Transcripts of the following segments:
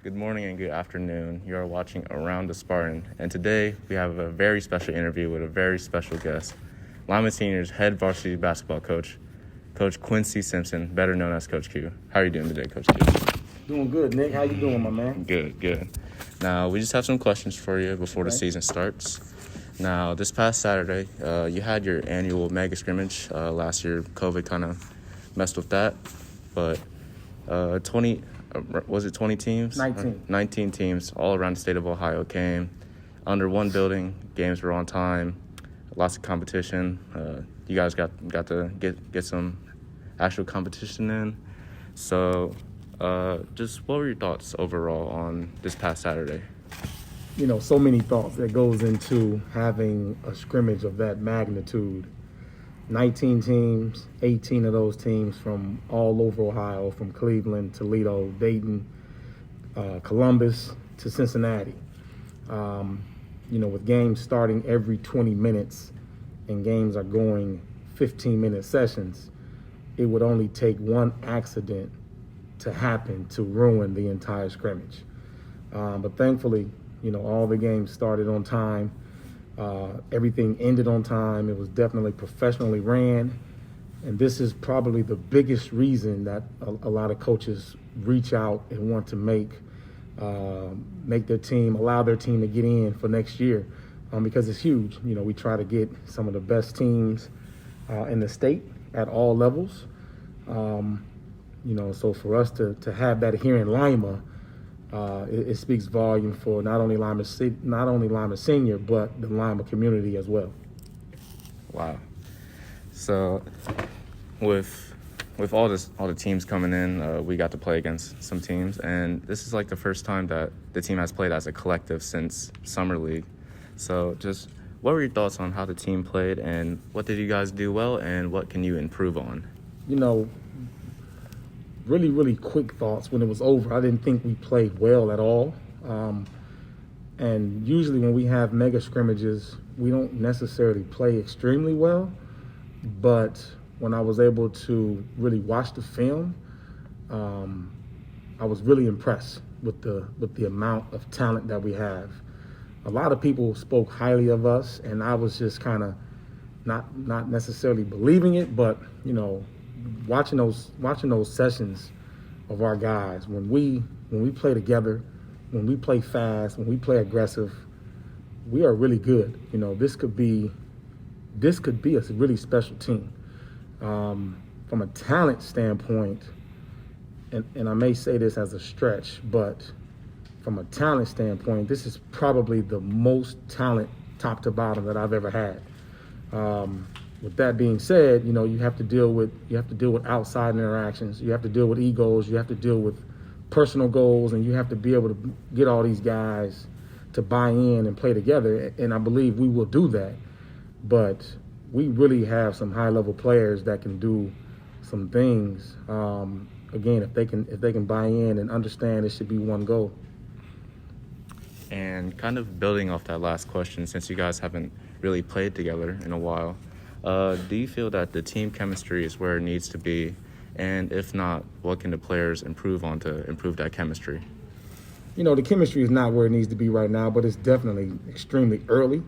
Good morning and good afternoon. You are watching Around the Spartan, and today we have a very special interview with a very special guest, Lima Senior's head varsity basketball coach, Coach Quincy Simpson, better known as Coach Q. How are you doing today, Coach Q? Doing good, Nick. How you doing, my man? Good. Now, we just have some questions for you before the season starts. Now, this past Saturday, you had your annual mega scrimmage. Last year, COVID kind of messed with that, but 20 teams? 19. 19 teams all around the state of Ohio came under one building. Games were on time, lots of competition. You guys got to get some actual competition in. So just what were your thoughts overall on this past Saturday? You know, so many thoughts that goes into having a scrimmage of that magnitude. 19 teams, 18 of those teams from all over Ohio, from Cleveland, Toledo, Dayton, Columbus to Cincinnati. With games starting every 20 minutes and games are going 15-minute sessions, it would only take one accident to happen to ruin the entire scrimmage. But thankfully, all the games started on time. Everything ended on time. It was definitely professionally ran. And this is probably the biggest reason that a lot of coaches reach out and want to make their team, allow their team to get in for next year, because it's huge. We try to get some of the best teams in the state at all levels. So for us to have that here in Lima, it speaks volume for not only Lima Senior, but the Lima community as well. Wow. So with all the teams coming in, we got to play against some teams, and this is like the first time that the team has played as a collective since Summer League. So just what were your thoughts on how the team played, and what did you guys do well, and what can you improve on? Really, really quick thoughts. When it was over, I didn't think we played well at all. And usually when we have mega scrimmages, we don't necessarily play extremely well. But when I was able to really watch the film, I was really impressed with the amount of talent that we have. A lot of people spoke highly of us, and I was just kind of not necessarily believing it, but watching those sessions of our guys, when we play together, when we play fast, when we play aggressive, we are really good. This could be a really special team. From a talent standpoint, and I may say this as a stretch, but from a talent standpoint, this is probably the most talent top to bottom that I've ever had. With that being said, you have to deal with outside interactions. You have to deal with egos. You have to deal with personal goals, and you have to be able to get all these guys to buy in and play together. And I believe we will do that. But we really have some high-level players that can do some things. Again, if they can buy in and understand, it should be one goal. And kind of building off that last question, since you guys haven't really played together in a while, do you feel that the team chemistry is where it needs to be? And if not, what can the players improve on to improve that chemistry? The chemistry is not where it needs to be right now, but it's definitely extremely early.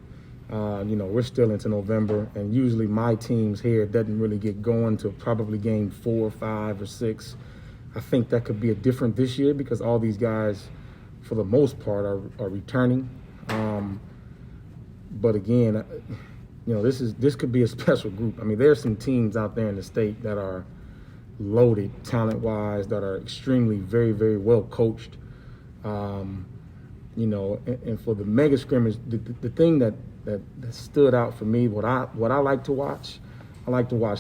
We're still into November, and usually my teams here doesn't really get going till probably game 4, 5, or 6. I think that could be different this year because all these guys, for the most part, are returning. But again, this could be a special group. I mean, there's some teams out there in the state that are loaded talent-wise, that are extremely, very, very well coached. And for the mega scrimmage, the thing that stood out for me, what I like to watch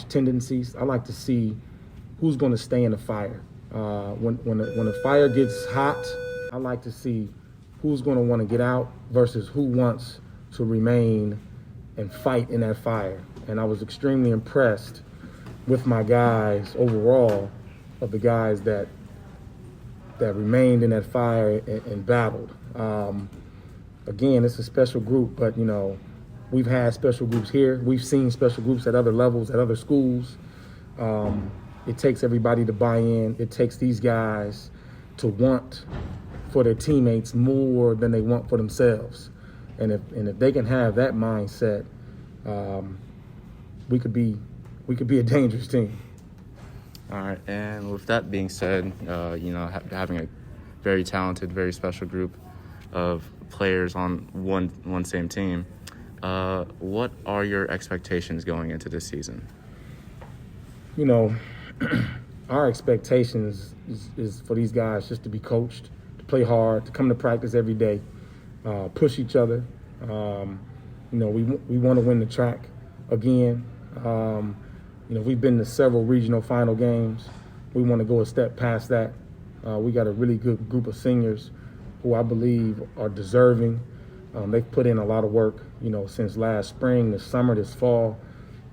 tendencies. I like to see who's going to stay in the fire. When the fire gets hot, I like to see who's going to want to get out versus who wants to remain and fight in that fire. And I was extremely impressed with my guys overall, of the guys that remained in that fire and battled. Again, it's a special group, but we've had special groups here. We've seen special groups at other levels, at other schools. It takes everybody to buy in. It takes these guys to want for their teammates more than they want for themselves. And if they can have that mindset, we could be a dangerous team. All right, and with that being said, having a very talented, very special group of players on one same team, what are your expectations going into this season? Our expectations is for these guys just to be coached, to play hard, to come to practice every day, push each other. We want to win the track again. We've been to several regional final games. We want to go a step past that. We got a really good group of seniors who I believe are deserving. They've put in a lot of work, since last spring, this summer, this fall.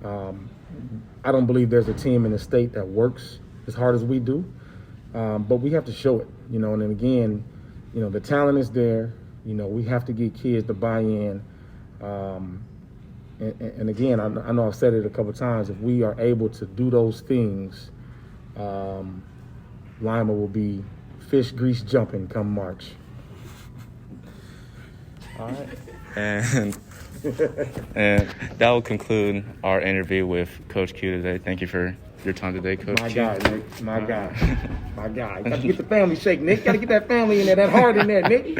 I don't believe there's a team in the state that works as hard as we do, but we have to show it, and then again, the talent is there. We have to get kids to buy in. And again, I know I've said it a couple of times, if we are able to do those things, Lima will be fish grease jumping come March. All right. And that will conclude our interview with Coach Q today. Thank you for your time today, Coach My Q. guy, Nick. My guy. My guy. Got to get the family shake, Nick. Got to get that family in there, that heart in there, Nick.